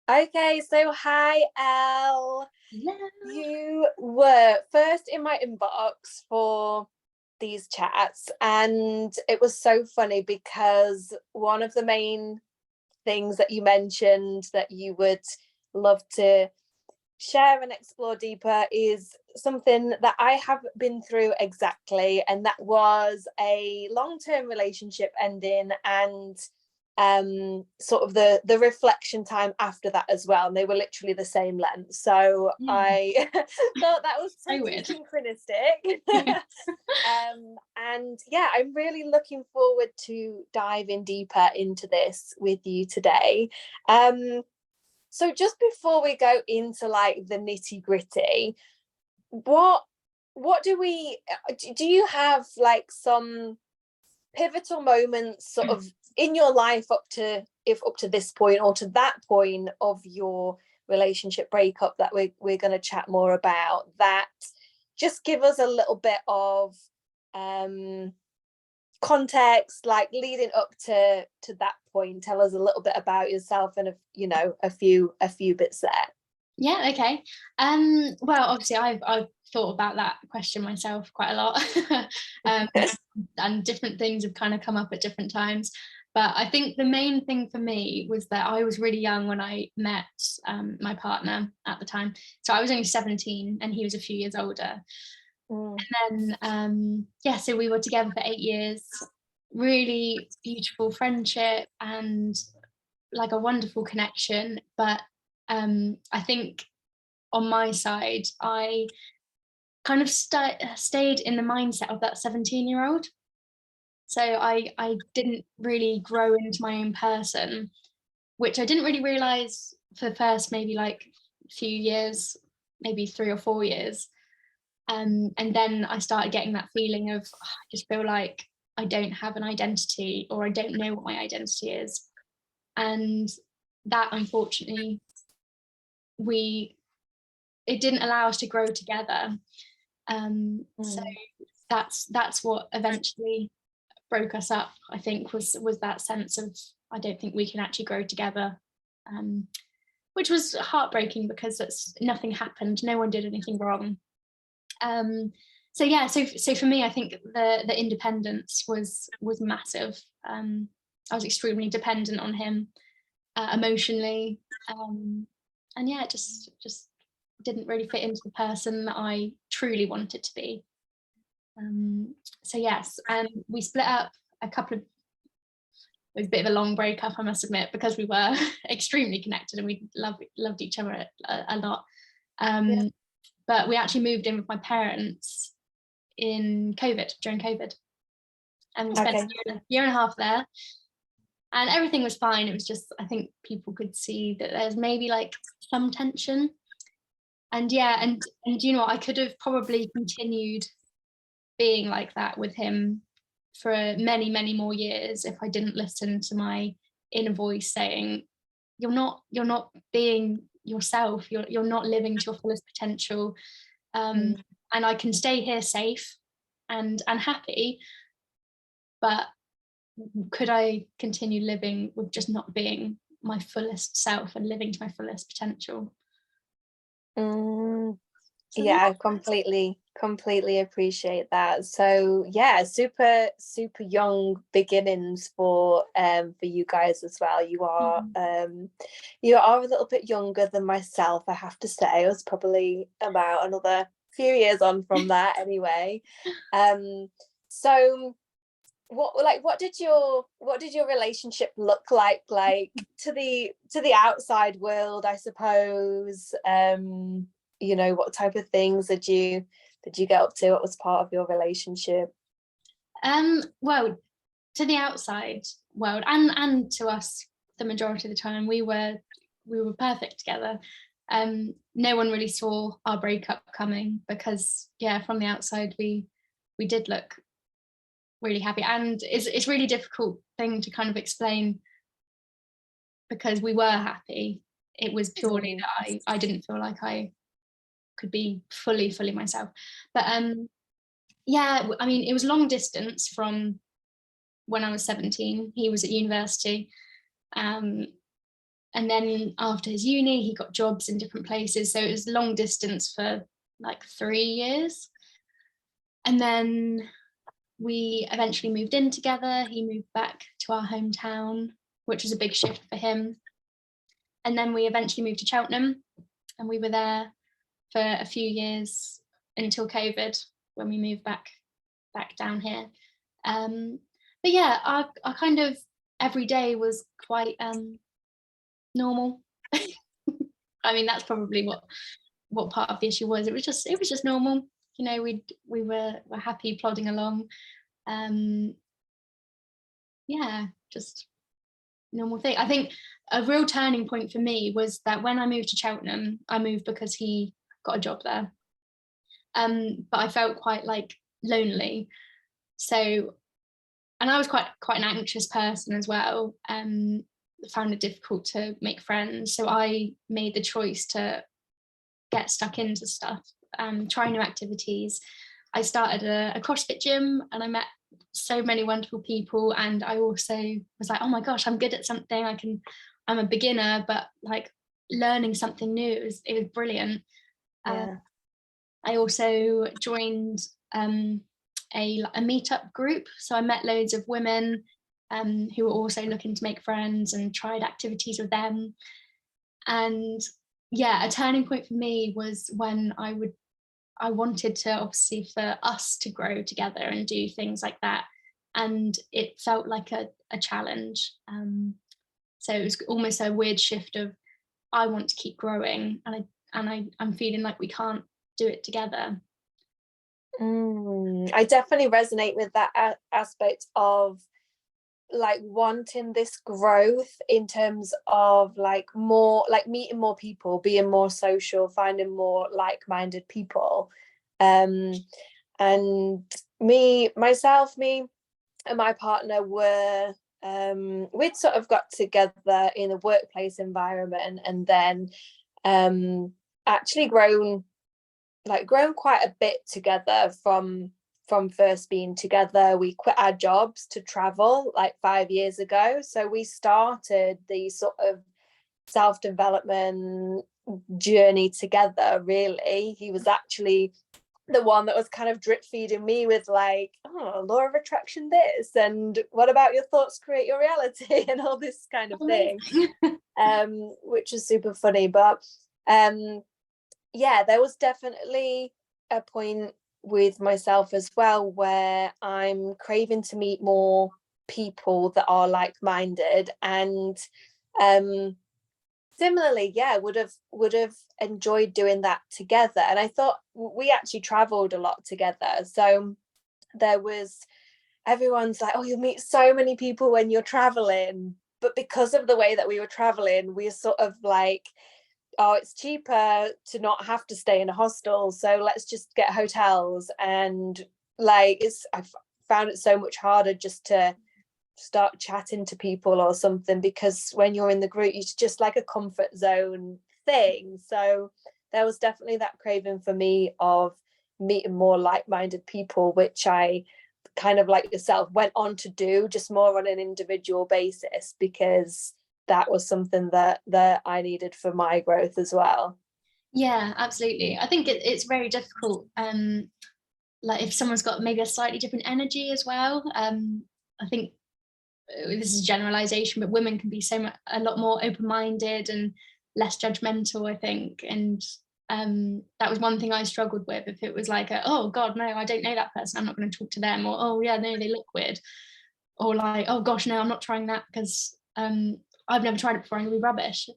Okay, so hi, Elle. Hello. You were first in my inbox for these chats, and it was so funny because one of the main things that you mentioned that you would love to share and explore deeper is something that I have been through exactly, and that was a long-term relationship ending and sort of the reflection time after that as well, and they were literally the same length, so Yeah, I thought that was so pretty weird. synchronistic. And yeah, I'm really looking forward to diving deeper into this with you today. So just before we go into like the nitty gritty, what what do you have like some pivotal moments sort of in your life up to this point or to that point of your relationship breakup that we're going to chat more about, that just give us a little bit of um context, like leading up to that point. Tell us a little bit about yourself and a few bits there. Yeah, okay. Well, obviously I've thought about that question myself quite a lot. um, and different things have kind of come up at different times. But I think the main thing for me was that I was really young when I met my partner at the time. So I was only 17 and he was a few years older. Mm, And yeah, so we were together for 8 years, really beautiful friendship and like a wonderful connection. But I think on my side, I kind of stayed in the mindset of that 17-year-old. So I didn't really grow into my own person, which I didn't really realize for the first maybe like few years, maybe 3 or 4 years. And then I started getting that feeling of, "Oh, I just feel like I don't have an identity, or I don't know what my identity is." And that, unfortunately, we it didn't allow us to grow together. So mm, that's what eventually broke us up, I think, was that sense of, I don't think we can actually grow together. Um, which was heartbreaking because nothing happened, no one did anything wrong. Um, so yeah, so for me, I think the independence was massive. I was extremely dependent on him, emotionally, and yeah, it just didn't really fit into the person that I truly wanted to be. Um, so yes, and we split up a couple of. It was a bit of a long breakup, I must admit, because we were extremely connected and we loved each other a lot. yeah. Um, but we actually moved in with my parents in COVID, during COVID, and we spent Okay. a year and a half there, and everything was fine. It was just, I think people could see that there's maybe like some tension, and yeah, and you know, I could have probably continued being like that with him for many more years if I didn't listen to my inner voice saying, you're not being yourself, you're not living to your fullest potential. um, Mm. and I can stay here safe and happy, but could I continue living with just not being my fullest self and living to my fullest potential? Mm. So Yeah, yeah. I completely appreciate that. So yeah, super young beginnings for you guys as well. Mm. You are a little bit younger than myself, I have to say. I was probably about another few years on from that anyway. So what did your relationship look like to the outside world, I suppose? What type of things did you get up to? What was part of your relationship? Well, to the outside world and to us, the majority of the time, we were perfect together. No one really saw our breakup coming because, yeah, from the outside we did look really happy, and it's really difficult thing to kind of explain because we were happy. It was purely Mm, that I didn't feel like I could be fully myself. But yeah, I mean, it was long distance from when I was 17. He was at university, um, And then after his uni, he got jobs in different places. So it was long distance for like 3 years. And then we eventually moved in together. He moved back to our hometown, which was a big shift for him. And then we eventually moved to Cheltenham, and we were there for a few years until COVID, when we moved back down here. But yeah, our kind of every day was quite normal. I mean, that's probably what part of the issue was. It was just normal. You know, we were happy plodding along. Yeah, just normal thing. I think a real turning point for me was that when I moved to Cheltenham, I moved because he got a job there. But I felt quite like lonely. So, and I was quite an anxious person as well. Found it difficult to make friends. So I made the choice to get stuck into stuff, try new activities. I started a CrossFit gym, and I met so many wonderful people. And I also was like, oh my gosh, I'm good at something. I'm a beginner, but like learning something new, it was brilliant. Yeah. I also joined a meetup group. So I met loads of women who were also looking to make friends, and tried activities with them. And yeah, a turning point for me was when I wanted to, obviously, for us to grow together and do things like that. And it felt like a challenge. So it was almost a weird shift of, I want to keep growing, and I'm feeling like we can't do it together. I definitely resonate with that aspect of like wanting this growth in terms of like more like meeting more people, being more social, finding more like-minded people. And me and my partner were we'd sort of got together in a workplace environment, and then actually grown quite a bit together from first being together. We quit our jobs to travel like 5 years ago. So we started the sort of self-development journey together, really. He was actually the one that was kind of drip feeding me with like, oh, law of attraction this, and what about your thoughts create your reality, and all this kind of thing. Which is super funny. But yeah, there was definitely a point with myself as well where I'm craving to meet more people that are like-minded, and similarly, yeah, would have enjoyed doing that together. And I thought we actually traveled a lot together, so everyone's like, oh, you'll meet so many people when you're traveling, but because of the way that we were traveling, we were sort of like, oh, it's cheaper to not have to stay in a hostel, so let's just get hotels. And like, I found it so much harder just to start chatting to people or something, because when you're in the group, it's just like a comfort zone thing. So there was definitely that craving for me of meeting more like-minded people, which I kind of like yourself went on to do, just more on an individual basis, because that was something that I needed for my growth as well. Yeah, absolutely. I think it's very difficult. Like if someone's got maybe a slightly different energy as well. I think this is a generalization, but women can be a lot more open-minded and less judgmental, I think. And that was one thing I struggled with. If it was like, oh God, no, I don't know that person, I'm not going to talk to them, or oh yeah, no, they look weird, or like, oh gosh, no, I'm not trying that because I've never tried it before, I'm gonna be rubbish.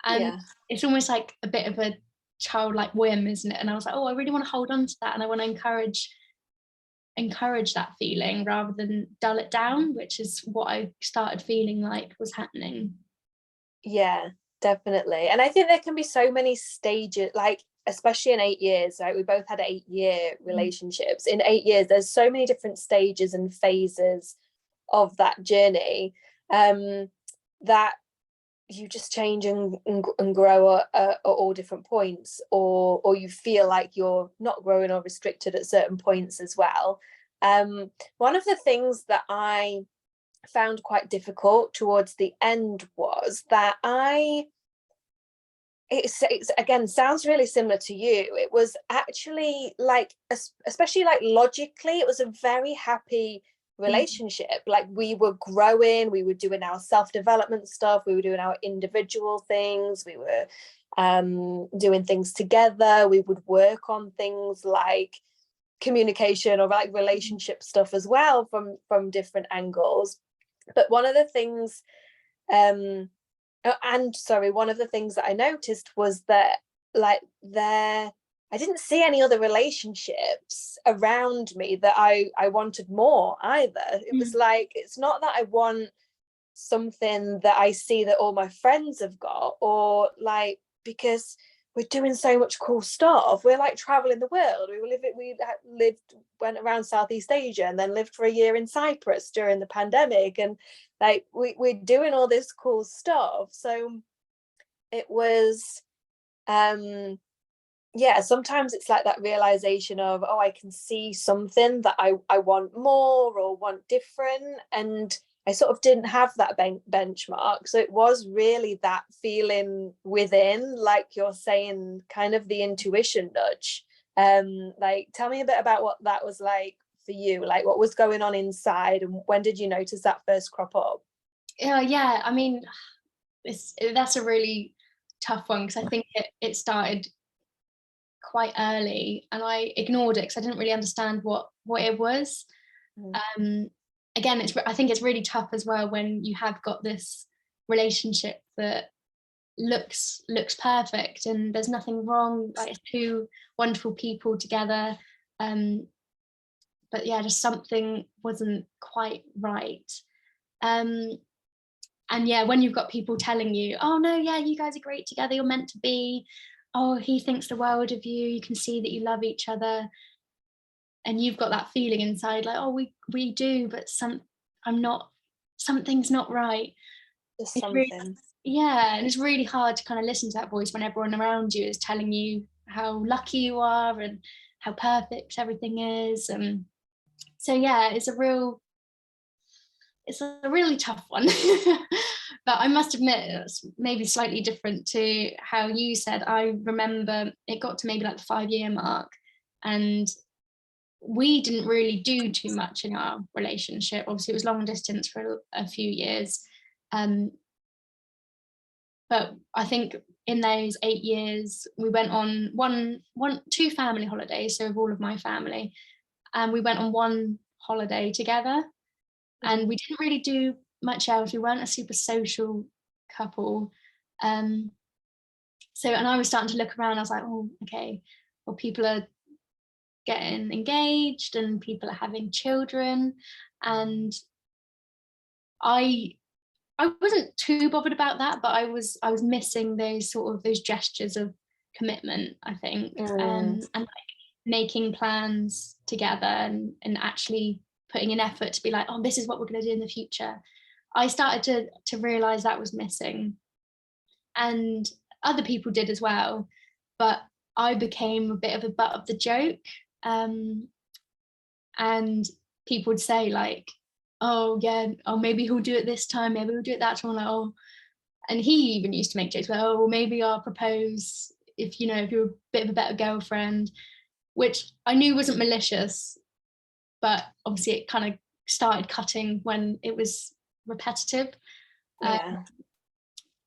And yeah, it's almost like a bit of a childlike whim, isn't it? And I was like, oh, I really want to hold on to that, and I want to encourage that feeling rather than dull it down, which is what I started feeling like was happening. Yeah, definitely. And I think there can be so many stages, like especially in 8 years, right? We both had 8-year relationships. In 8 years, there's so many different stages and phases of that journey, that you just change and grow at all different points, or you feel like you're not growing or restricted at certain points as well. One of the things that I found quite difficult towards the end was that it's again sounds really similar to you. It was actually like, especially like logically, it was a very happy relationship. Like, we were growing, we were doing our self-development stuff, we were doing our individual things, we were doing things together, we would work on things like communication or like relationship stuff as well from different angles. But one of the things one of the things that I noticed was that, like, I didn't see any other relationships around me that I wanted more either. It was like, it's not that I want something that I see that all my friends have got, or like, because we're doing so much cool stuff. We're like traveling the world. Went around Southeast Asia and then lived for a year in Cyprus during the pandemic, and like we're doing all this cool stuff. So it was sometimes it's like that realization of, oh, I can see something that I want more or want different, and I sort of didn't have that benchmark. So it was really that feeling within, like you're saying, kind of the intuition nudge. Like, tell me a bit about what that was like for you, like what was going on inside, and when did you notice that first crop up? Yeah, I mean, that's a really tough one, because I think it started quite early and I ignored it because I didn't really understand what it was. Again, I think it's really tough as well when you have got this relationship that looks perfect and there's nothing wrong, like it's two wonderful people together, but yeah, just something wasn't quite right. And yeah, when you've got people telling you, oh no, yeah, you guys are great together, you're meant to be, oh, he thinks the world of you, you can see that you love each other, and you've got that feeling inside like, oh, we do, but something's not right. Just It's really, something. yeah, and it's really hard to kind of listen to that voice when everyone around you is telling you how lucky you are and how perfect everything is. So yeah, it's a really tough one. But I must admit, it's maybe slightly different to how you said. I remember it got to maybe like the 5-year mark, and we didn't really do too much in our relationship. Obviously, it was long distance for a few years. But I think in those 8 years, we went on two family holidays, so of all of my family, and we went on one holiday together, and we didn't really do much else. We weren't a super social couple. And I was starting to look around. I was like, oh, okay, well, people are getting engaged and people are having children, and I wasn't too bothered about that, but I was missing those gestures of commitment, I think, and like making plans together and actually putting in effort to be like, oh, this is what we're going to do in the future. I started to realize that was missing, and other people did as well, but I became a bit of a butt of the joke. And people would say like, oh yeah, oh maybe he'll do it this time, maybe he'll do it that time. I'm like, oh, and he even used to make jokes like, oh, well, maybe I'll propose if you're a bit of a better girlfriend, which I knew wasn't malicious, but obviously it kind of started cutting when it was repetitive. Yeah.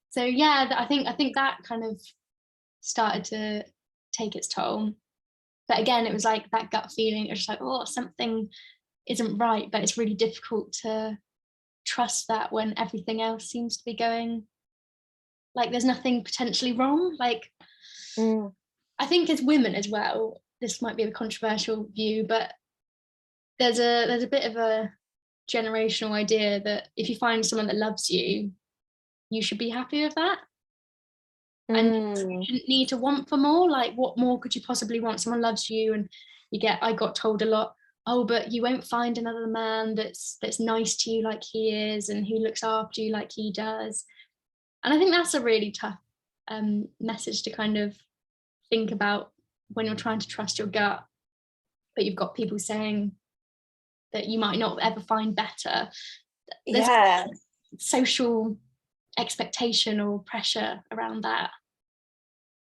So yeah, I think that kind of started to take its toll. But again, it was like that gut feeling. It was just like, oh, something isn't right, but it's really difficult to trust that when everything else seems to be going like there's nothing potentially wrong. Like, I think as women as well, this might be a controversial view, but there's a bit of a generational idea that if you find someone that loves you, you should be happy with that. And you shouldn't need to want for more. Like, what more could you possibly want? Someone loves you, and I got told a lot, oh, but you won't find another man that's nice to you like he is and who looks after you like he does. And I think that's a really tough message to kind of think about when you're trying to trust your gut, but you've got people saying that you might not ever find better. there's Yeah. social expectation or pressure around that.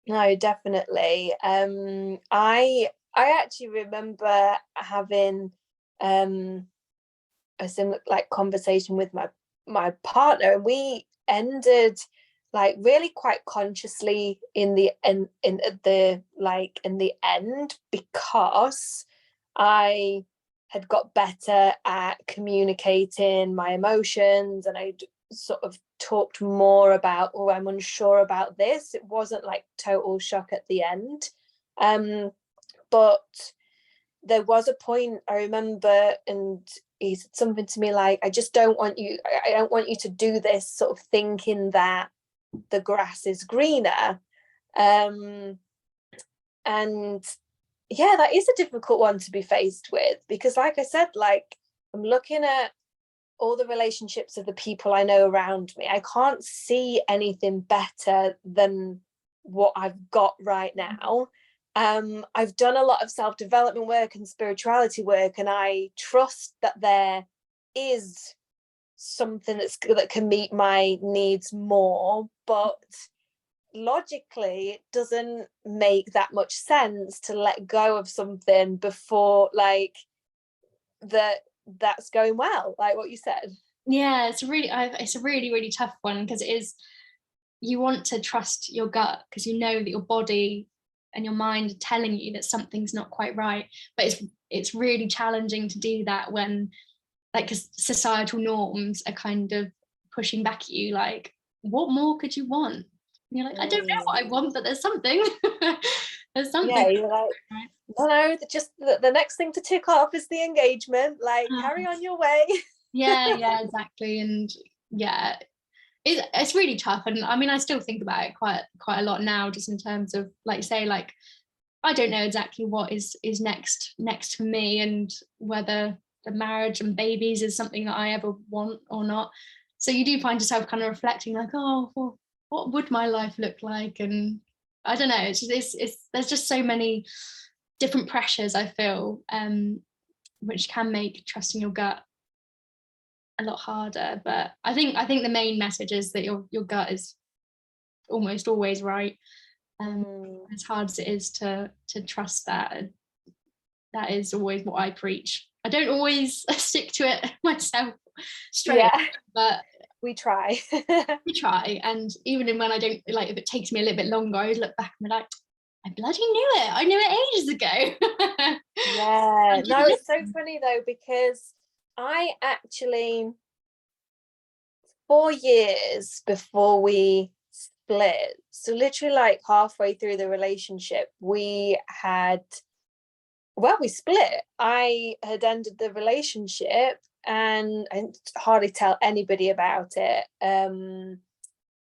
No, definitely. I actually remember having a similar like conversation with my partner, and we ended like really quite consciously in the end, because I had got better at communicating my emotions, and I sort of talked more about, oh, I'm unsure about this. It wasn't like total shock at the end. But there was a point I remember, and he said something to me like, I don't want you to do this sort of thinking that the grass is greener. And yeah, that is a difficult one to be faced with, because like I said, like I'm looking at all the relationships of the people I know around me. I can't see anything better than what I've got right now. I've done a lot of self-development work and spirituality work, and I trust that there is something that can meet my needs more, but logically it doesn't make that much sense to let go of something before like that's going well, like what you said. Yeah, it's a really, really tough one, because it is, you want to trust your gut because you know that your body and your mind are telling you that something's not quite right, but it's really challenging to do that when, like, 'cause societal norms are kind of pushing back at you, like, what more could you want? And you're like, I don't know what I want, but there's something. There's something. Yeah, you're like, no, just the next thing to tick off is the engagement, like carry on your way. Yeah, exactly. And yeah, it's really tough, and I mean I still think about it quite a lot now, just in terms of, like, say, like, I don't know exactly what is next for me, and whether the marriage and babies is something that I ever want or not. So you do find yourself kind of reflecting, like, oh, well, what would my life look like? And I don't know, it's there's just so many different pressures, I feel, which can make trusting your gut a lot harder. But I think the main message is that your gut is almost always right. As hard as it is to trust that, that is always what I preach. I don't always stick to it myself straight Yeah, up, but we try. we try. And even when I don't, like, if it takes me a little bit longer, I always look back and be like, I bloody knew it. I knew it ages ago. Yeah, no, it's so funny though, because I actually, 4 years before we split, so literally like halfway through the relationship, we split. I had ended the relationship, and I hardly tell anybody about it,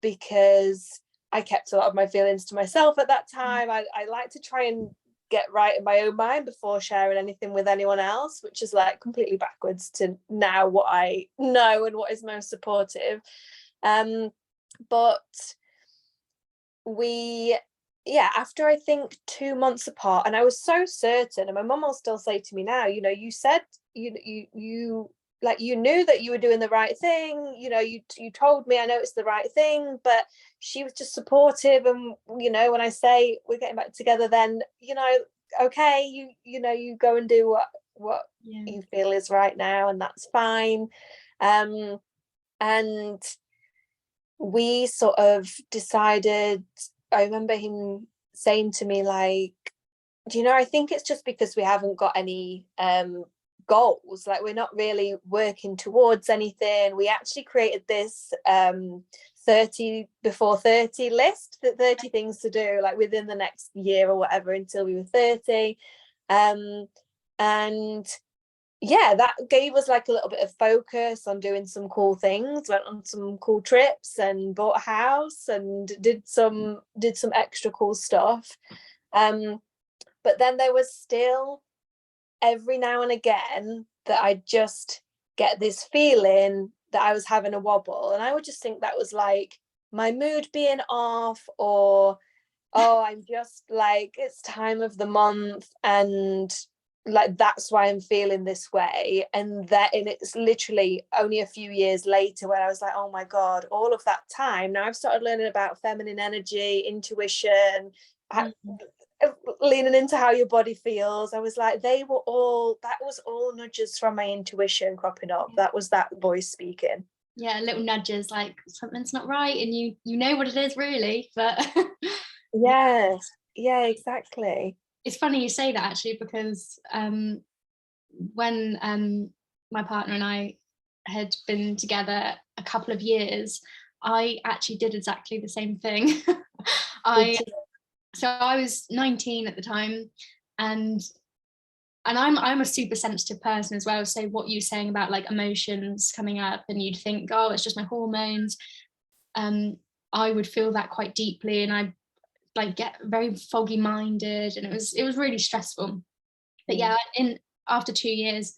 because I kept a lot of my feelings to myself at that time. I like to try and get right in my own mind before sharing anything with anyone else, which is like completely backwards to now what I know and what is most supportive. But we yeah, after I think 2 months apart, and I was so certain, and my mum will still say to me now, you said you like you knew that you were doing the right thing, you told me, I know it's the right thing. But she was just supportive, and when I say we're getting back together, then okay, you go and do what Yeah. you feel is right now, and that's fine. And we sort of decided, I remember him saying to me like, I think it's just because we haven't got any goals, like we're not really working towards anything. We actually created this 30 before 30 list, that 30 things to do like within the next year or whatever until we were 30. And yeah, that gave us like a little bit of focus on doing some cool things, went on some cool trips and bought a house and did some extra cool stuff. But then there was still every now and again that I just get this feeling that I was having a wobble, and I would just think that was like my mood being off, or oh, I'm just like, it's time of the month and like that's why I'm feeling this way. And it's literally only a few years later when I was like, oh my God, all of that time now I've started learning about feminine energy, intuition, leaning into how your body feels. I was like, that was all nudges from my intuition cropping up. That was that voice speaking. Yeah, little nudges, like something's not right, and you know what it is really, but yeah, exactly. It's funny you say that, actually, because when my partner and I had been together a couple of years, I actually did exactly the same thing. So I was 19 at the time, and I'm a super sensitive person as well. So what you're saying about like emotions coming up, and you'd think, oh, it's just my hormones. I would feel that quite deeply, and I like get very foggy minded, and it was really stressful. But yeah, after 2 years,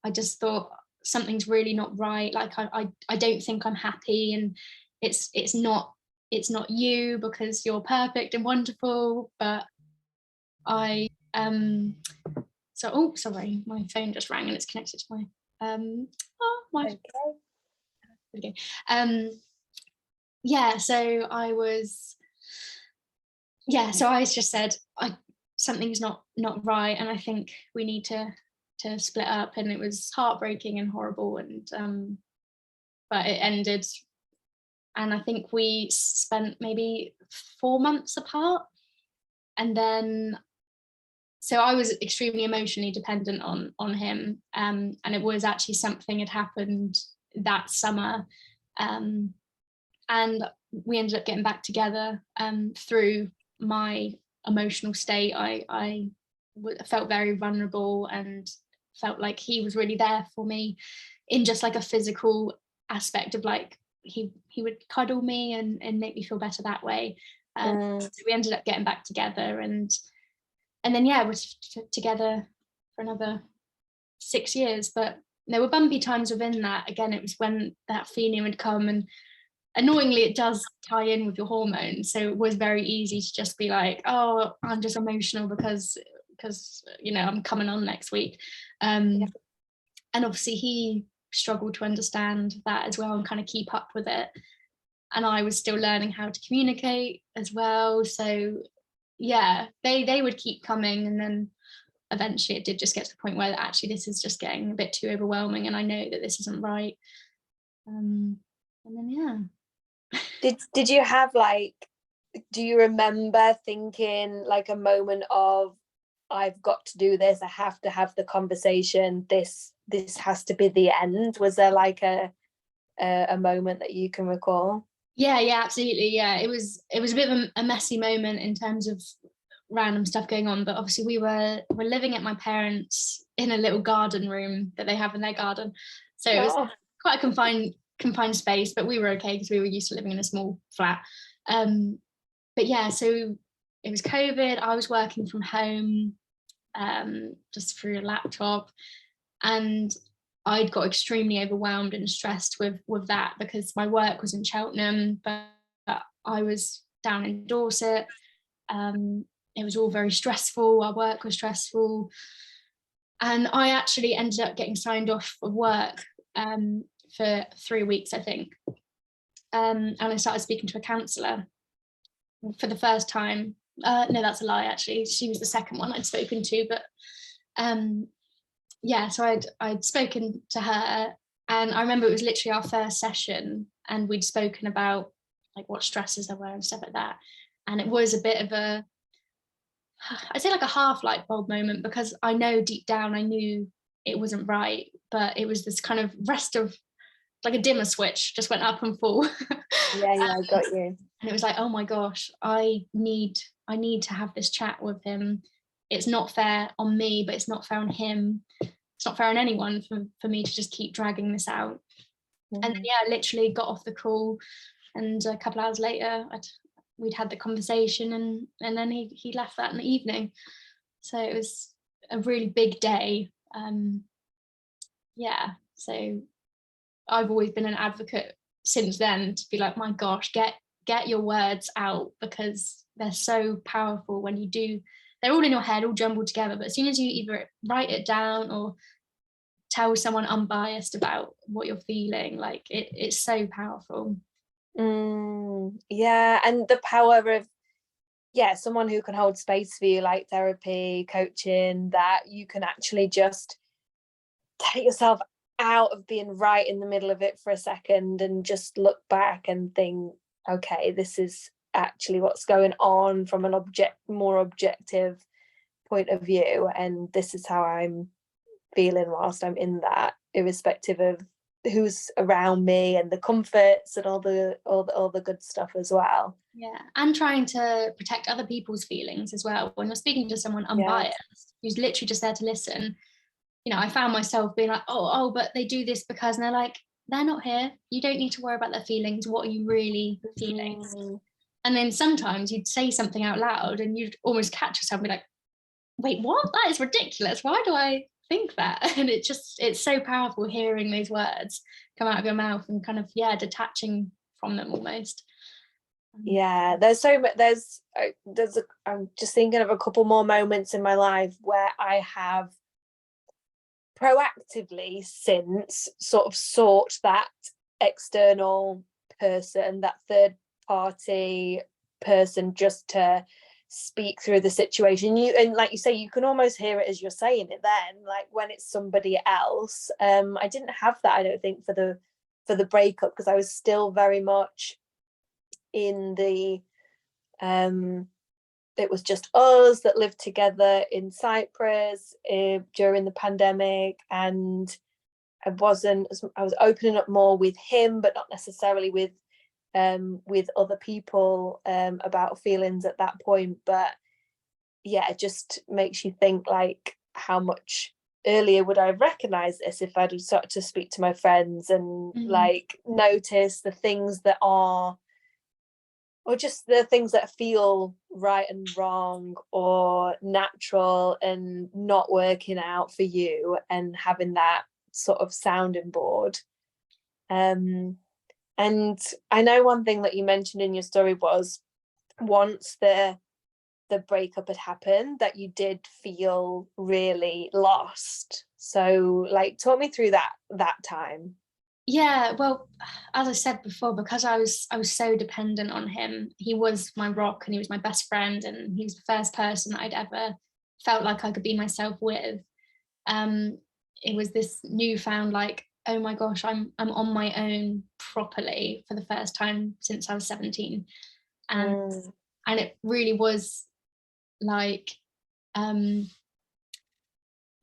I just thought something's really not right. Like I don't think I'm happy, and it's not you, because you're perfect and wonderful. But I oh, sorry, my phone just rang and it's connected to my okay. Yeah, so I was just said, something's not right, and I think we need to split up. And it was heartbreaking and horrible, and but it ended, and I think we spent maybe 4 months apart. And then so I was extremely emotionally dependent on him, and it was actually something had happened that summer, and we ended up getting back together through my emotional state. I felt very vulnerable, and felt like he was really there for me in just like a physical aspect of like he would cuddle me and make me feel better that way. So we ended up getting back together, and then we're together for another 6 years. But there were bumpy times within that. Again, it was when that feeling would come, and annoyingly it does tie in with your hormones, so it was very easy to just be like, oh, I'm just emotional because I'm coming on next week. And obviously he struggled to understand that as well and kind of keep up with it, and I was still learning how to communicate as well. So yeah, they would keep coming, and then eventually it did just get to the point where actually this is just getting a bit too overwhelming, and I know that this isn't right. And then Did you have like, do you remember thinking like a moment of, I've got to do this, I have to have the conversation, this has to be the end? Was there like a moment that you can recall? Yeah, absolutely. Yeah, it was a bit of a messy moment in terms of random stuff going on, but obviously we were living at my parents' in a little garden room that they have in their garden, so it was quite a confined space, but we were okay because we were used to living in a small flat. But yeah, so it was COVID. I was working from home, just through a laptop, and I'd got extremely overwhelmed and stressed with that, because my work was in Cheltenham, but I was down in Dorset. It was all very stressful. Our work was stressful, and I actually ended up getting signed off of work for 3 weeks, I think. And I started speaking to a counsellor for the first time. No, that's a lie, actually. She was the second one I'd spoken to, but so I'd spoken to her, and I remember it was literally our first session, and we'd spoken about like what stresses there were and stuff like that. And it was a bit of I'd say like a half light bulb moment, because I know deep down I knew it wasn't right, but it was this kind of rest of like a dimmer switch just went up and full. Yeah, I got you. And it was like, oh my gosh, I need to have this chat with him. It's not fair on me, but it's not fair on him. It's not fair on anyone for me to just keep dragging this out. And then I literally got off the call, and a couple hours later we'd had the conversation, and then he left that in the evening. So it was a really big day. So I've always been an advocate since then to be like, my gosh, get your words out, because they're so powerful when you do they're all in your head, all jumbled together, but as soon as you either write it down or tell someone unbiased about what you're feeling, like it's so powerful. Yeah, and the power of someone who can hold space for you, like therapy, coaching, that you can actually just take yourself out of being right in the middle of it for a second and just look back and think, okay, this is actually what's going on from an more objective point of view, and this is how I'm feeling whilst I'm in that, irrespective of who's around me and the comforts and all the good stuff as well. Yeah, and trying to protect other people's feelings as well. When you're speaking to someone unbiased, who's literally just there to listen, you know, I found myself being like, oh, but they do this because, and they're like, they're not here. You don't need to worry about their feelings. What are you really feeling? And then sometimes you'd say something out loud and you'd almost catch yourself and be like, wait, what? That is ridiculous. Why do I think that? And it's so powerful hearing those words come out of your mouth and kind of, detaching from them almost. Yeah, I'm just thinking of a couple more moments in my life where I have proactively since sort of sought that external person, that third party person, just to speak through the situation. And like you say, you can almost hear it as you're saying it then, like when it's somebody else. I didn't have that, I don't think, for the breakup, because I was still very much in the it was just us that lived together in Cyprus during the pandemic, and I was opening up more with him, but not necessarily with other people about feelings at that point. But yeah, it just makes you think, like, how much earlier would I have recognized this if I'd started to speak to my friends and like notice the things that are, or just the things that feel right and wrong or natural and not working out for you, and having that sort of sounding board. And I know one thing that you mentioned in your story was, once the breakup had happened, that you did feel really lost. So, like, talk me through that time. Yeah, well, as I said before, because I was so dependent on him. He was my rock and he was my best friend, and he was the first person that I'd ever felt like I could be myself with. It was this newfound, like, oh my gosh, I'm on my own properly for the first time since I was 17. And it really was like, it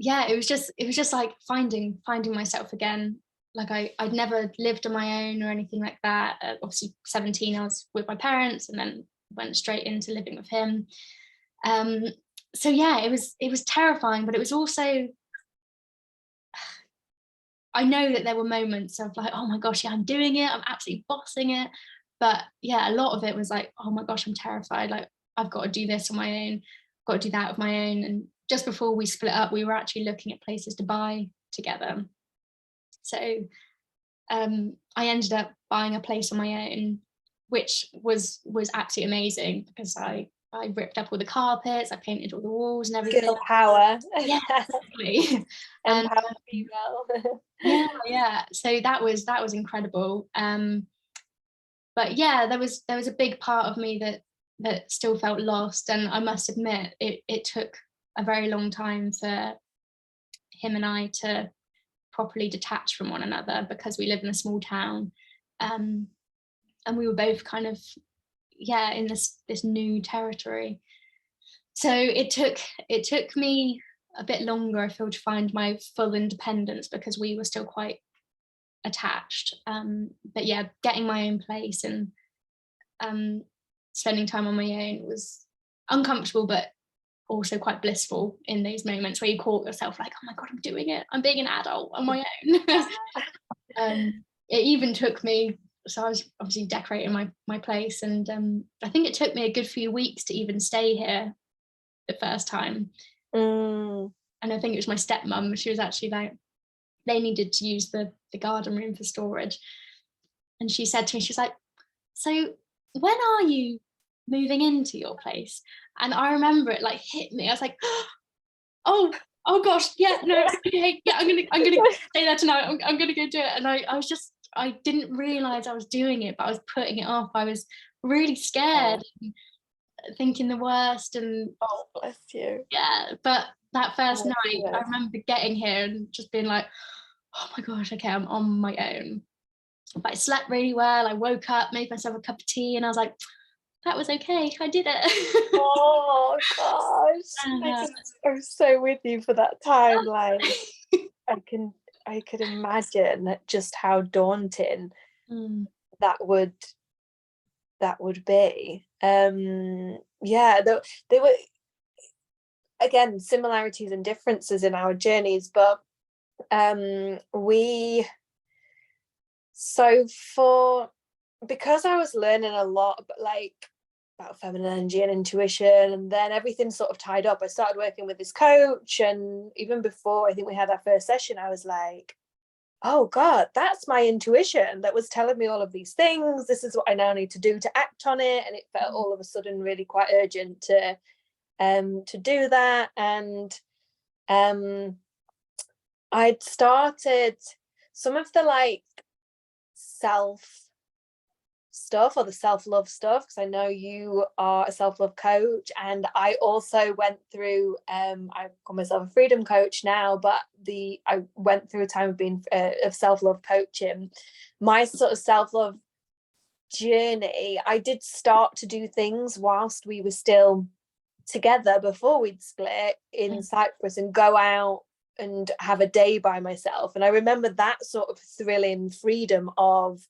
was just like finding myself again. Like I'd never lived on my own or anything like that. Obviously 17, I was with my parents and then went straight into living with him. So yeah, it was terrifying, but it was also, I know that there were moments of like, oh my gosh, yeah, I'm doing it, I'm absolutely bossing it. But yeah, a lot of it was like, oh my gosh, I'm terrified. Like, I've got to do this on my own, got to do that of my own. And just before we split up, we were actually looking at places to buy together. So I ended up buying a place on my own, which was absolutely amazing, because I ripped up all the carpets, I painted all the walls and everything. Girl power. Yeah, exactly. And female. yeah. So that was incredible. But yeah, there was a big part of me that still felt lost, and I must admit it took a very long time for him and I to properly detach from one another, because we live in a small town, and we were both kind of in this new territory. So it took me a bit longer, I feel, to find my full independence, because we were still quite attached. But yeah, getting my own place and spending time on my own was uncomfortable, but also quite blissful in those moments where you caught yourself like, oh my god, I'm doing it, I'm being an adult on my own. It even took me, so I was obviously decorating my place, and I think it took me a good few weeks to even stay here the first time. And I think it was my stepmom, she was actually like, they needed to use the garden room for storage, and she said to me, she's like, so when are you moving into your place. And I remember it like hit me. I was like, oh gosh, yeah, no, okay, yeah, I'm gonna stay there tonight. I'm gonna go do it. And I was just, I didn't realize I was doing it, but I was putting it off. I was really scared, and thinking the worst. And Oh, bless you. yeah, but that first Oh, night, I yes. remember getting here and just being like, oh my gosh, okay, I'm on my own. But I slept really well. I woke up, made myself a cup of tea, and I was like, that was okay. I did it. Oh gosh, I'm so with you for that time. Like, I could imagine just how daunting that would be. Yeah, they were, again, similarities and differences in our journeys, but because I was learning a lot, but like about feminine energy and intuition, and then everything sort of tied up. I started working with this coach, and even before I think we had our first session, I was like, oh God, that's my intuition that was telling me all of these things. This is what I now need to do to act on it. And it felt all of a sudden really quite urgent to do that. And I'd started some of the like self stuff, or the self-love stuff, because I know you are a self-love coach, and I also went through I call myself a freedom coach now, but I went through a time of being of self-love coaching. My sort of self-love journey, I did start to do things whilst we were still together before we'd split in Cyprus, and go out and have a day by myself. And I remember that sort of thrilling freedom of,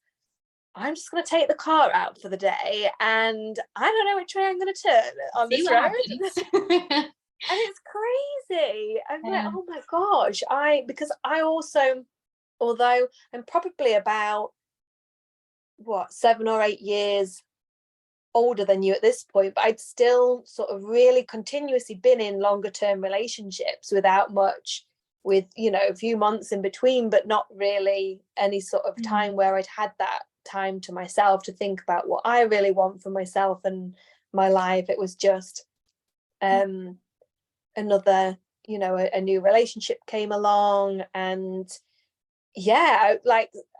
I'm just going to take the car out for the day, and I don't know which way I'm going to turn on this road. And it's crazy. I'm like, oh my gosh. Because I also, although I'm probably about 7 or 8 years older than you at this point, but I'd still sort of really continuously been in longer term relationships without much, with, a few months in between, but not really any sort of time where I'd had that time to myself to think about what I really want for myself and my life. It was just another, a new relationship came along, and I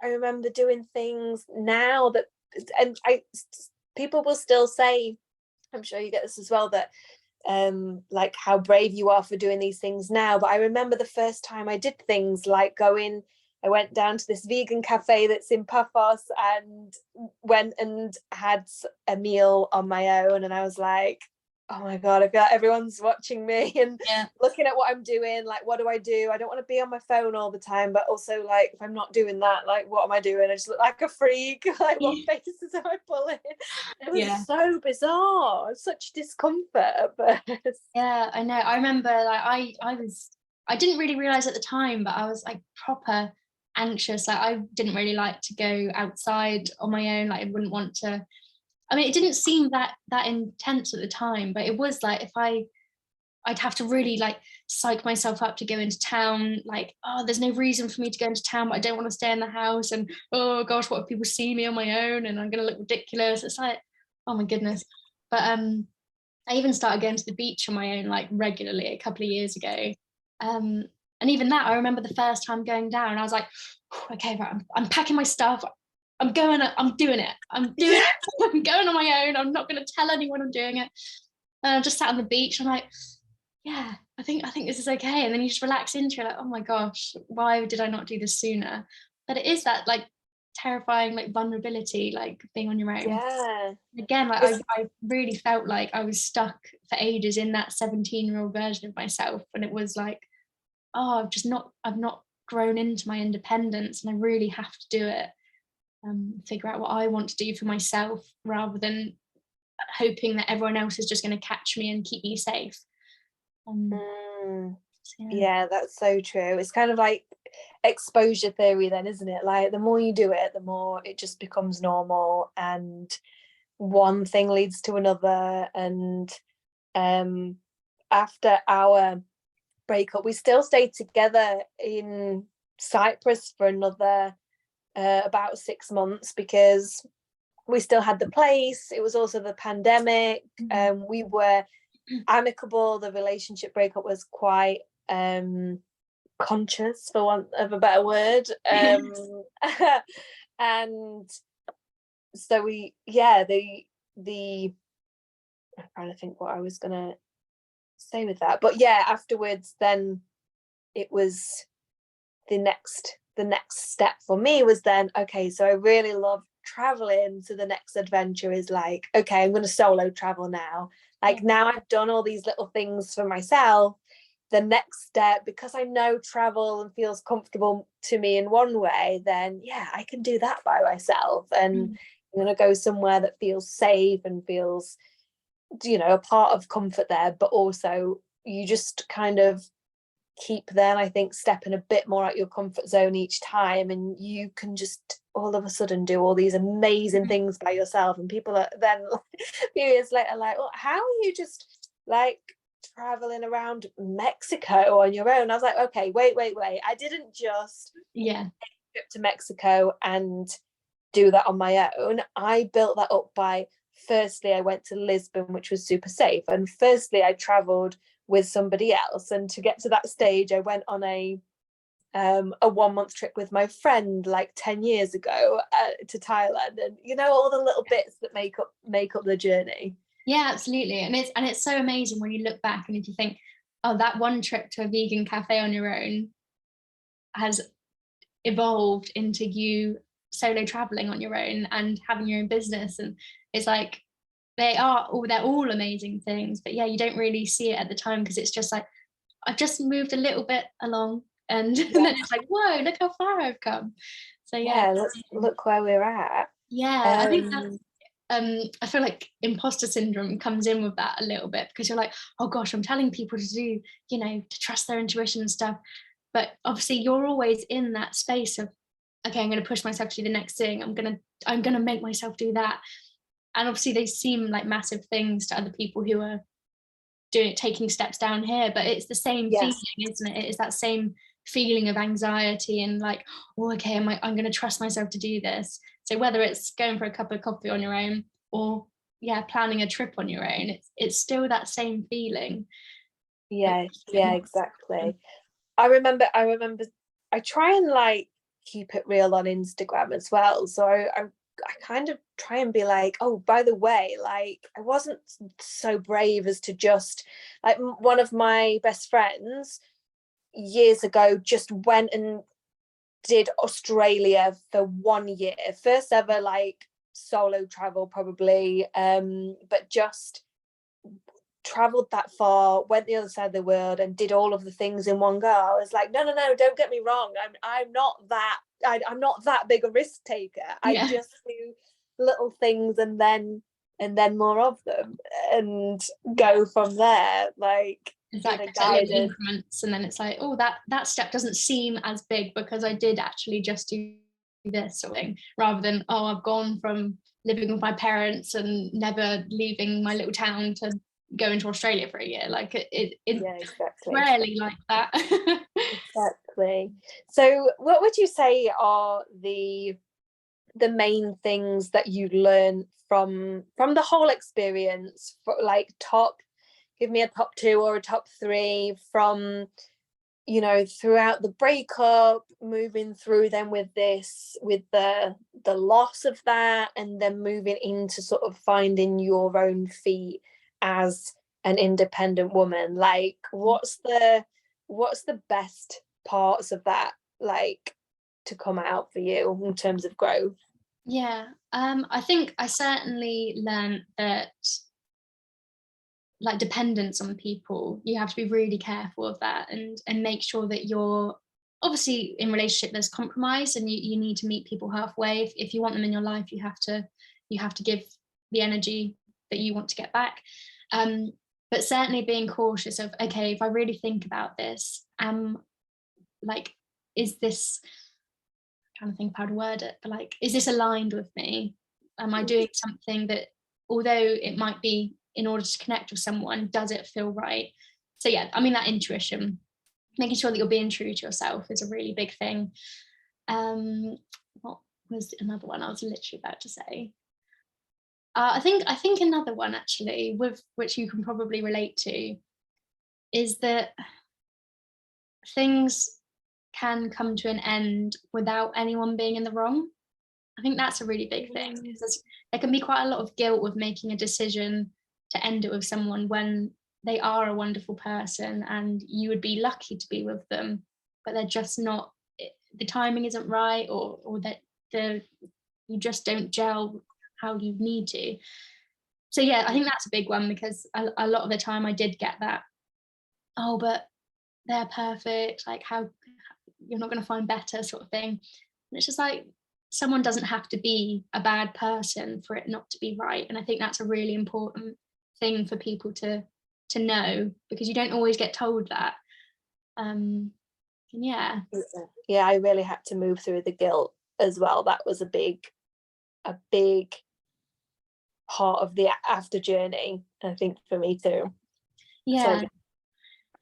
remember doing things now that, and people will still say, I'm sure you get this as well, that like how brave you are for doing these things now. But I remember the first time I did things like I went down to this vegan cafe that's in Paphos, and went and had a meal on my own, and I was like, oh my God, I feel like everyone's watching me and looking at what I'm doing. Like, what do? I don't want to be on my phone all the time, but also, like, if I'm not doing that, like, what am I doing? I just look like a freak. Like, what faces am I pulling? It was so bizarre, such discomfort. But yeah, I know. I remember, like, I didn't really realize at the time, but I was like proper anxious. Like, I didn't really like to go outside on my own. Like, I wouldn't want to. I mean, it didn't seem that intense at the time, but it was like, if I'd have to really like psych myself up to go into town. Like, oh, there's no reason for me to go into town, but I don't want to stay in the house. And oh gosh, what if people see me on my own and I'm going to look ridiculous? It's like, oh my goodness. But I even started going to the beach on my own, like regularly, a couple of years ago. And even that, I remember the first time going down, I was like, okay, right, I'm packing my stuff. I'm doing it. I'm going on my own. I'm not going to tell anyone I'm doing it. And I just sat on the beach. I'm like, yeah, I think this is okay. And then you just relax into it, like, oh my gosh, why did I not do this sooner? But it is that like terrifying, like vulnerability, like being on your own. yeah, Again, like I really felt like I was stuck for ages in that 17-year-old version of myself, and it was like, oh, I've not grown into my independence, and I really have to do it. Figure out what I want to do for myself, rather than hoping that everyone else is just going to catch me and keep me safe. Yeah, that's so true. It's kind of like exposure theory then, isn't it? Like, the more you do it, the more it just becomes normal, and one thing leads to another. And after our breakup, we still stayed together in Cyprus for another about 6 months, because we still had the place. It was also the pandemic. We were amicable. The relationship breakup was quite conscious, for want of a better word. And so the I'm trying to think what I was gonna say with that, but yeah, afterwards then it was the next step for me was then, okay, so I really love traveling, so the next adventure is like, okay, I'm going to solo travel now. Like, now I've done all these little things for myself, the next step, because I know travel and feels comfortable to me in one way, then yeah, I can do that by myself, and I'm going to go somewhere that feels safe and feels, you know, a part of comfort there, but also you just kind of keep then, I think, stepping a bit more out your comfort zone each time, and you can just all of a sudden do all these amazing things by yourself, and people are then a few years later like, well, how are you just like traveling around Mexico on your own? I was like, okay, wait, I didn't just trip to Mexico and do that on my own. I built that up by, firstly, I went to Lisbon, which was super safe, and firstly I traveled with somebody else, and to get to that stage I went on a 1 month trip with my friend like 10 years ago to Thailand, and you know, all the little bits that make up the journey. Yeah, absolutely. And it's so amazing when you look back, and if you think, oh, that one trip to a vegan cafe on your own has evolved into you solo traveling on your own and having your own business, and it's like they're all amazing things, but yeah, you don't really see it at the time because it's just like, I've just moved a little bit along, and then it's like, whoa, look how far I've come. So yeah, look where we're at. I think that's I feel like imposter syndrome comes in with that a little bit, because you're like, oh gosh, I'm telling people to do, you know, to trust their intuition and stuff, but obviously you're always in that space of, okay, I'm going to push myself to do the next thing, I'm going to make myself do that. And obviously they seem like massive things to other people who are taking steps down here, but it's the same feeling, isn't it? It is that same feeling of anxiety and like, oh, okay, I'm going to trust myself to do this. So whether it's going for a cup of coffee on your own, or planning a trip on your own, it's still that same feeling. Exactly. I remember I try and like keep it real on Instagram as well, so I kind of try and be like, oh, by the way, like, I wasn't so brave as to just, like, one of my best friends years ago just went and did Australia for 1 year, first ever like solo travel probably, but just traveled that far, went the other side of the world and did all of the things in one go. I was like, no, don't get me wrong, I'm not that big a risk taker. I just do little things and then more of them and go from there, like exactly, little increments, and then it's like, oh, that step doesn't seem as big because I did actually just do this sort of thing, rather than, oh, I've gone from living with my parents and never leaving my little town to go into Australia for a year. Like it's rarely like that. Exactly. So what would you say are the main things that you learn from the whole experience, for like give me a top 2 or a top 3 from, you know, throughout the breakup, moving through then with the loss of that, and then moving into sort of finding your own feet as an independent woman. Like, what's the best parts of that, like, to come out for you in terms of growth? I think I certainly learned that, like, dependence on people, you have to be really careful of that, and make sure that you're obviously in relationship, there's compromise, and you need to meet people halfway. If you want them in your life, you have to give the energy that you want to get back, but certainly being cautious of, okay, if I really think about this, like, is this, I'm trying to think of how to word it, but like, is this aligned with me? Am I doing something that, although it might be in order to connect with someone, does it feel right? So yeah, I mean, that intuition, making sure that you're being true to yourself is a really big thing. What was another one I was literally about to say? I think another one actually, with which you can probably relate to, is that things can come to an end without anyone being in the wrong. I think that's a really big thing, because there can be quite a lot of guilt with making a decision to end it with someone when they are a wonderful person and you would be lucky to be with them, but they're just not, the timing isn't right, or that you just don't gel how you need to. So yeah, I think that's a big one, because a lot of the time I did get that, oh, but they're perfect, like how you're not going to find better, sort of thing. And it's just like, someone doesn't have to be a bad person for it not to be right. And I think that's a really important thing for people to know, because you don't always get told that. And yeah. Yeah, I really had to move through the guilt as well. That was a big part of the after journey, I think, for me too. Yeah. So,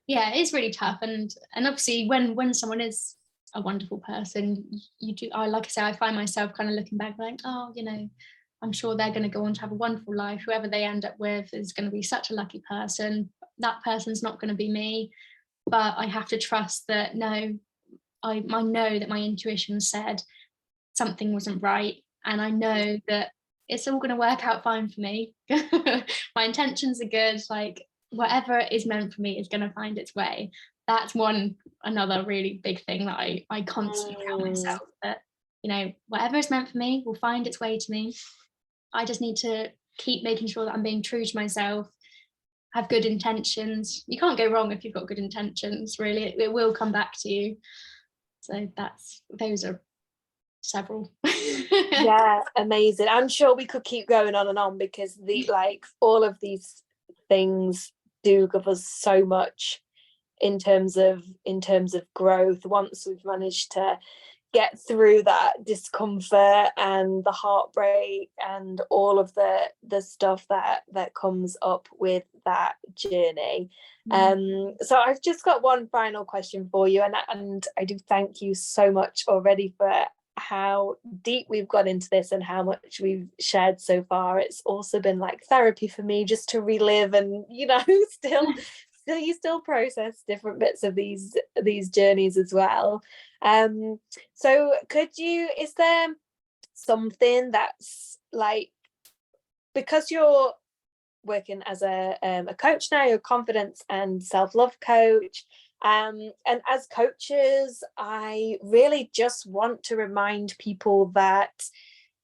yeah, it's really tough. And obviously when someone is a wonderful person, you do, like I say, I find myself kind of looking back like, oh, I'm sure they're going to go on to have a wonderful life. Whoever they end up with is going to be such a lucky person. That person's not going to be me. But I have to trust that, no, I know that my intuition said something wasn't right. And I know that it's all going to work out fine for me. My intentions are good. Like, whatever is meant for me is going to find its way. That's another really big thing that I constantly tell myself, that, whatever is meant for me will find its way to me. I just need to keep making sure that I'm being true to myself, have good intentions. You can't go wrong if you've got good intentions, really. It will come back to you. So those are several. yeah, amazing. I'm sure we could keep going on and on, because all of these things do give us so much in terms of growth, once we've managed to get through that discomfort and the heartbreak and all of the stuff that comes up with that journey. So I've just got one final question for you, and I do thank you so much already for how deep we've got into this and how much we've shared so far. It's also been like therapy for me, just to relive and still process different bits of these journeys as well. So is there something that's like, because you're working as a coach now, you're a confidence and self-love coach, and as coaches, I really just want to remind people that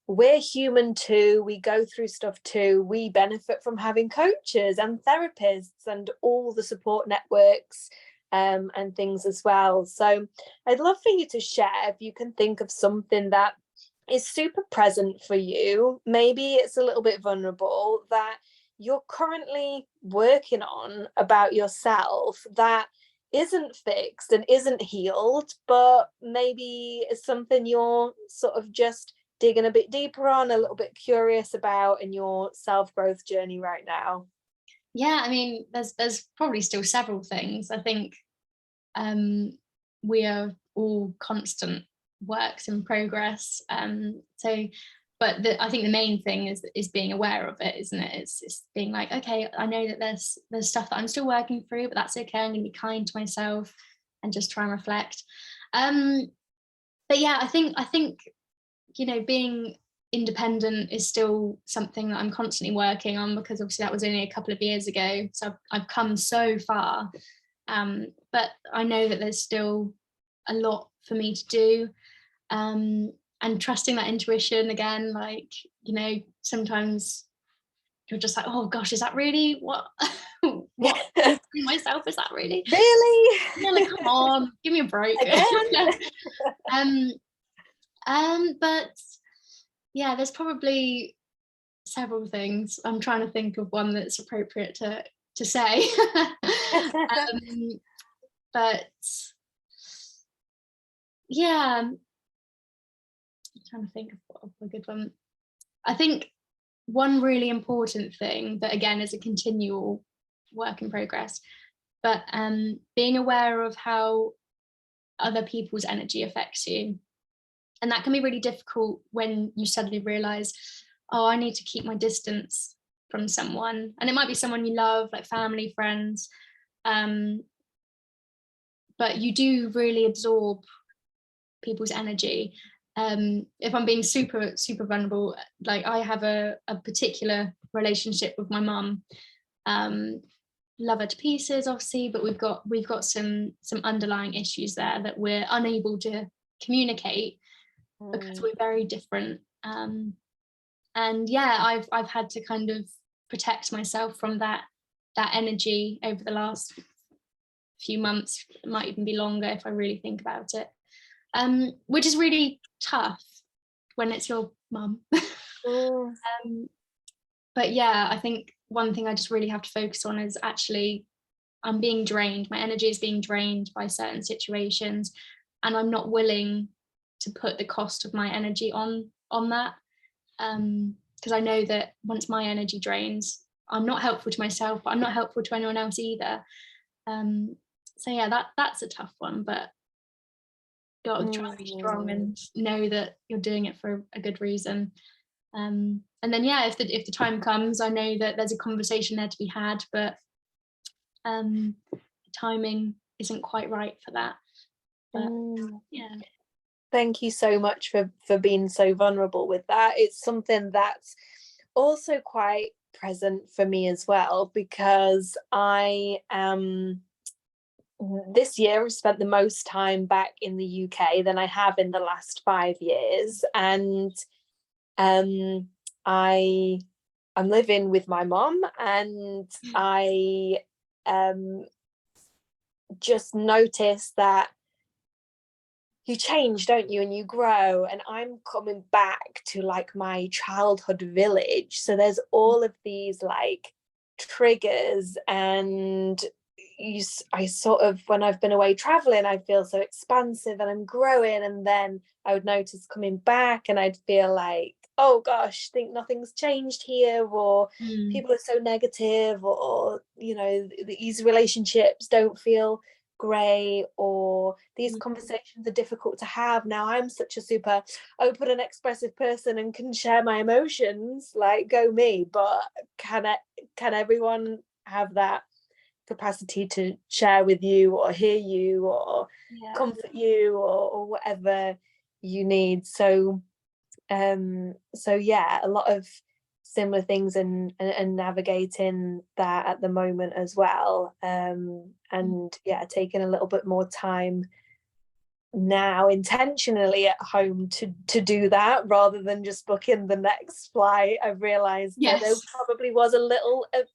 we're human too. We go through stuff too. We benefit from having coaches and therapists and all the support networks and things as well. So I'd love for you to share, if you can think of something that is super present for you, maybe it's a little bit vulnerable, that you're currently working on about yourself, that isn't fixed and isn't healed, but maybe it's something you're sort of just digging a bit deeper on, a little bit curious about in your self-growth journey right now. Yeah, I mean, there's probably still several things. I think we are all constant works in progress. But I think the main thing is being aware of it, isn't it? It's being like, okay, I know that there's stuff that I'm still working through, but that's okay. I'm going to be kind to myself and just try and reflect. But yeah, I think being independent is still something that I'm constantly working on, because obviously that was only a couple of years ago. So I've come so far, but I know that there's still a lot for me to do. And trusting that intuition again, like, sometimes you're just like, oh gosh, is that really what I'm telling myself? Is that really? Yeah, like, come on, give me a break. But yeah, there's probably several things. I'm trying to think of one that's appropriate to say. But yeah, I'm trying to think of a good one. I think one really important thing that, again, is a continual work in progress, but being aware of how other people's energy affects you. And that can be really difficult when you suddenly realize, oh, I need to keep my distance from someone, and it might be someone you love, like family, friends, but you do really absorb people's energy. If I'm being super vulnerable, like I have a particular relationship with my mum. Love her to pieces, obviously, but we've got some underlying issues there that we're unable to communicate because we're very different. And yeah, I've had to kind of protect myself from that energy over the last few months. It might even be longer if I really think about it, which is really tough when it's your mum. But yeah, I think one thing I just really have to focus on is actually I'm being drained. My energy is being drained by certain situations, and I'm not willing to put the cost of my energy on that, because I know that once my energy drains, I'm not helpful to myself, but I'm not helpful to anyone else either. So yeah, that's a tough one, but you got to try to be strong and know that you're doing it for a good reason. And then yeah, if the time comes, I know that there's a conversation there to be had, but the timing isn't quite right for that. But yeah. Thank you so much for being so vulnerable with that. It's something that's also quite present for me as well, because I this year I've spent the most time back in the UK than I have in the last 5 years, and I'm living with my mom, and I just noticed that you change, don't you, and you grow, and I'm coming back to like my childhood village, so there's all of these like triggers, and I sort of, when I've been away traveling, I feel so expansive and I'm growing, and then I would notice coming back and I'd feel like, oh gosh, think nothing's changed here, or people are so negative, or you know, these relationships don't feel great, or these conversations are difficult to have. Now I'm such a super open and expressive person and can share my emotions, like go me, but can everyone have that capacity to share with you or hear you or comfort you or whatever you need? So yeah, a lot of similar things and navigating that at the moment as well, and yeah, taking a little bit more time now intentionally at home to do that rather than just booking the next flight. I've realized that there probably was a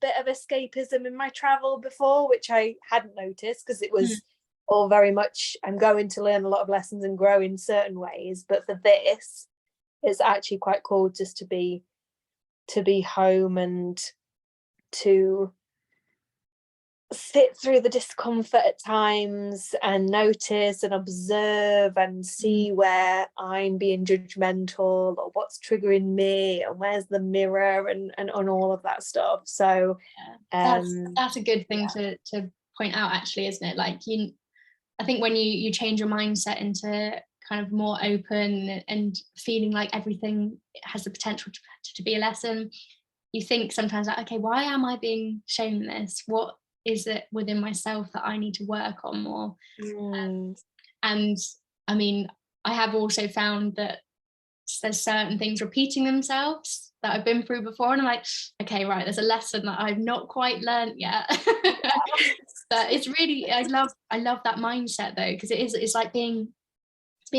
bit of escapism in my travel before, which I hadn't noticed because it was all very much, I'm going to learn a lot of lessons and grow in certain ways, but for this it's actually quite cool just to be home and to sit through the discomfort at times and notice and observe and see where I'm being judgmental or what's triggering me and where's the mirror and all of that stuff. So that's a good thing to point out, actually, isn't it? Like, I think when you change your mindset into kind of more open and feeling like everything has the potential to be a lesson, you think sometimes like, okay, why am I being shown this? What is it within myself that I need to work on more? And I mean, I have also found that there's certain things repeating themselves that I've been through before, and I'm like, okay, right, there's a lesson that I've not quite learned yet. But it's really, I love that mindset though, because it's like being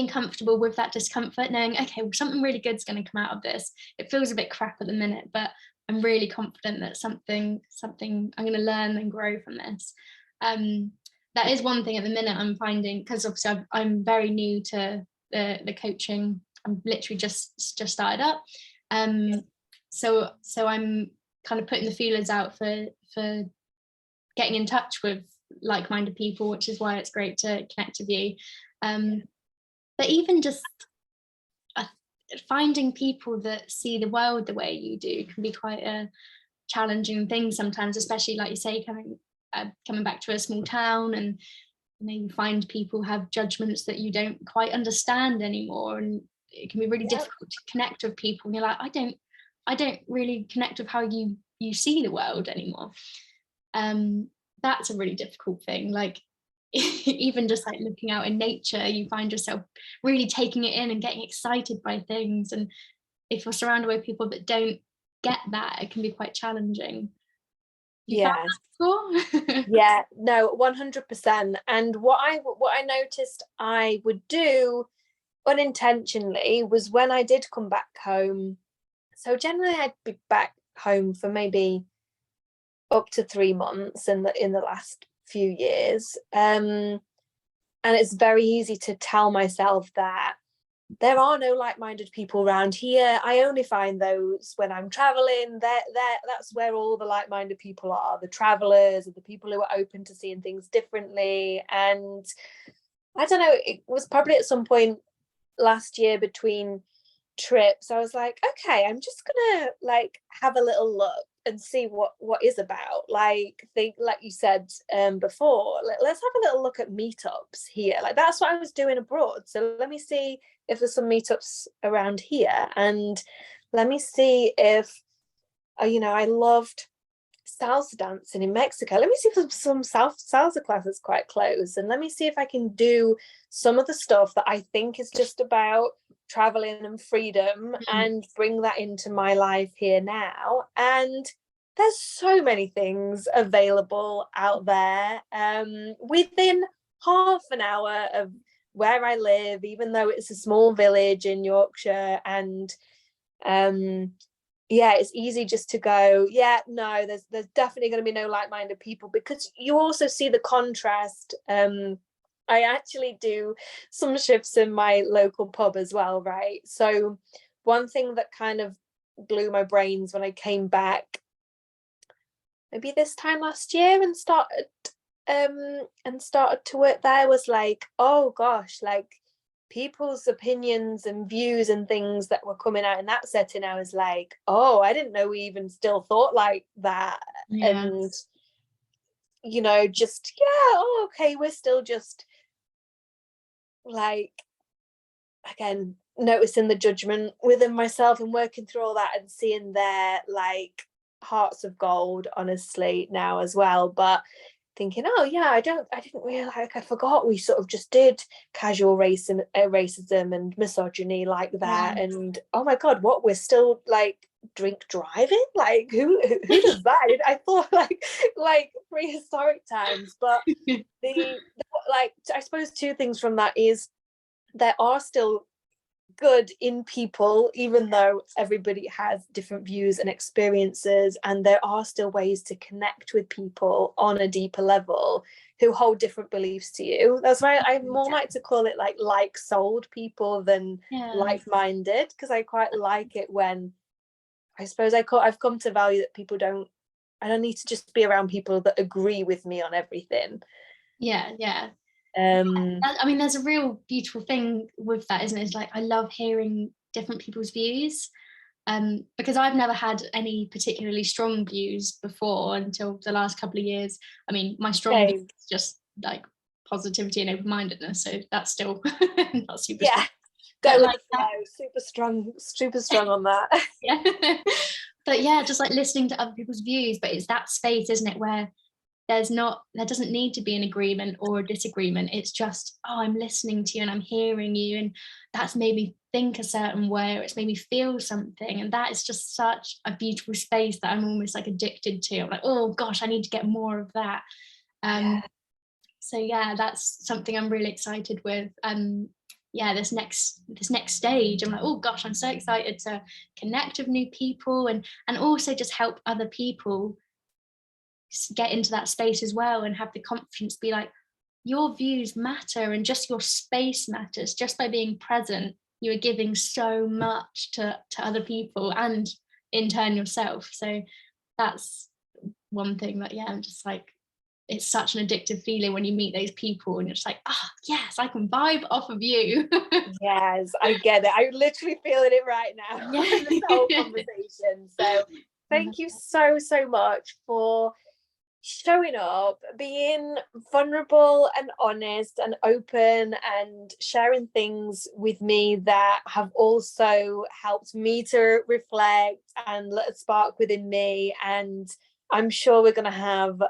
comfortable with that discomfort, knowing, okay, well, something really good's going to come out of this. It feels a bit crap at the minute, but I'm really confident that something I'm going to learn and grow from this. That is one thing at the minute I'm finding, because obviously I'm very new to the coaching. I'm literally just started up. So I'm kind of putting the feelers out for getting in touch with like-minded people, which is why it's great to connect with you. But even just finding people that see the world the way you do can be quite a challenging thing sometimes, especially like you say, coming back to a small town, and you find people have judgments that you don't quite understand anymore, and it can be really difficult to connect with people, and you're like, I I don't really connect with how you see the world anymore. That's a really difficult thing. Like even just like looking out in nature, you find yourself really taking it in and getting excited by things. And if you're surrounded by people that don't get that, it can be quite challenging. You found Yeah. that before? Yeah, no, 100%. And what I noticed I would do unintentionally was when I did come back home. So generally I'd be back home for maybe up to 3 months in the last few years. And it's very easy to tell myself that there are no like-minded people around here. I only find those when I'm traveling. That's where all the like-minded people are, the travelers, or the people who are open to seeing things differently. And I don't know, it was probably at some point last year between trips, I was like, okay, I'm just gonna like have a little look and see what is about. Like think, like you said before, let's have a little look at meetups here. Like that's what I was doing abroad. So let me see if there's some meetups around here, and let me see if I loved salsa dancing in Mexico. Let me see if some salsa classes quite close, and let me see if I can do some of the stuff that I think is just about traveling and freedom and bring that into my life here now. And there's so many things available out there within half an hour of where I live, even though it's a small village in Yorkshire. And yeah, it's easy just to go, yeah, no, there's definitely going to be no like-minded people, because you also see the contrast. I actually do some shifts in my local pub as well, right? So one thing that kind of blew my brains when I came back maybe this time last year and started to work there was like, oh gosh, like people's opinions and views and things that were coming out in that setting, I was like, oh, I didn't know we even still thought like that. Yeah. And just okay, we're still just like, again, noticing the judgment within myself and working through all that and seeing their like hearts of gold honestly now as well. But thinking, oh yeah, I didn't realize, like, I forgot we sort of just did casual racism and misogyny like that. Yeah. And oh my god, what, we're still like drink driving, like who does that? I thought like prehistoric times. But the like, I suppose two things from that is there are still good in people, even though everybody has different views and experiences, and there are still ways to connect with people on a deeper level who hold different beliefs to you. That's why I more like to call it like souled people than like-minded, because I quite like it when, I suppose I've come to value that I don't need to just be around people that agree with me on everything. Yeah. I mean, there's a real beautiful thing with that, isn't it? It's like I love hearing different people's views, because I've never had any particularly strong views before until the last couple of years. I mean, my strong view is just like positivity and open-mindedness, so that's still not super strong. Go with the flow. Super strong on that. Yeah. But yeah, just like listening to other people's views. But it's that space, isn't it, where there doesn't need to be an agreement or a disagreement. It's just, oh, I'm listening to you and I'm hearing you, and that's made me think a certain way, or it's made me feel something. And that is just such a beautiful space that I'm almost like addicted to. I'm like, oh gosh, I need to get more of that. So yeah, that's something I'm really excited with. This next stage, I'm like, oh gosh, I'm so excited to connect with new people and also just help other people get into that space as well, and have the confidence to be like, your views matter and just your space matters. Just by being present, you are giving so much to other people and in turn yourself. So that's one thing that I'm just like, it's such an addictive feeling when you meet those people and you're just like, yes, I can vibe off of you. Yes, I get it. I'm literally feeling it right now. This whole conversation. So thank you so much for showing up, being vulnerable and honest and open, and sharing things with me that have also helped me to reflect and let a spark within me. And I'm sure we're going to have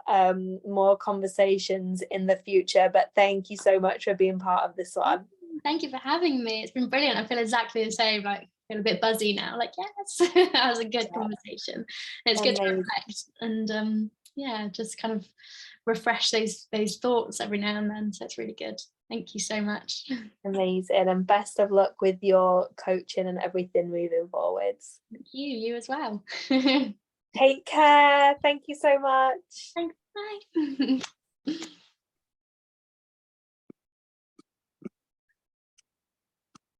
more conversations in the future, but thank you so much for being part of this one. Thank you for having me. It's been brilliant. I feel exactly the same, like I feel a bit buzzy now, like yes. That was a good conversation, and it's good to reflect and yeah, just kind of refresh those thoughts every now and then, so it's really good. Thank you so much. Amazing, and best of luck with your coaching and everything moving forwards. Thank you as well. Take care. Thank you so much. Thanks. Bye.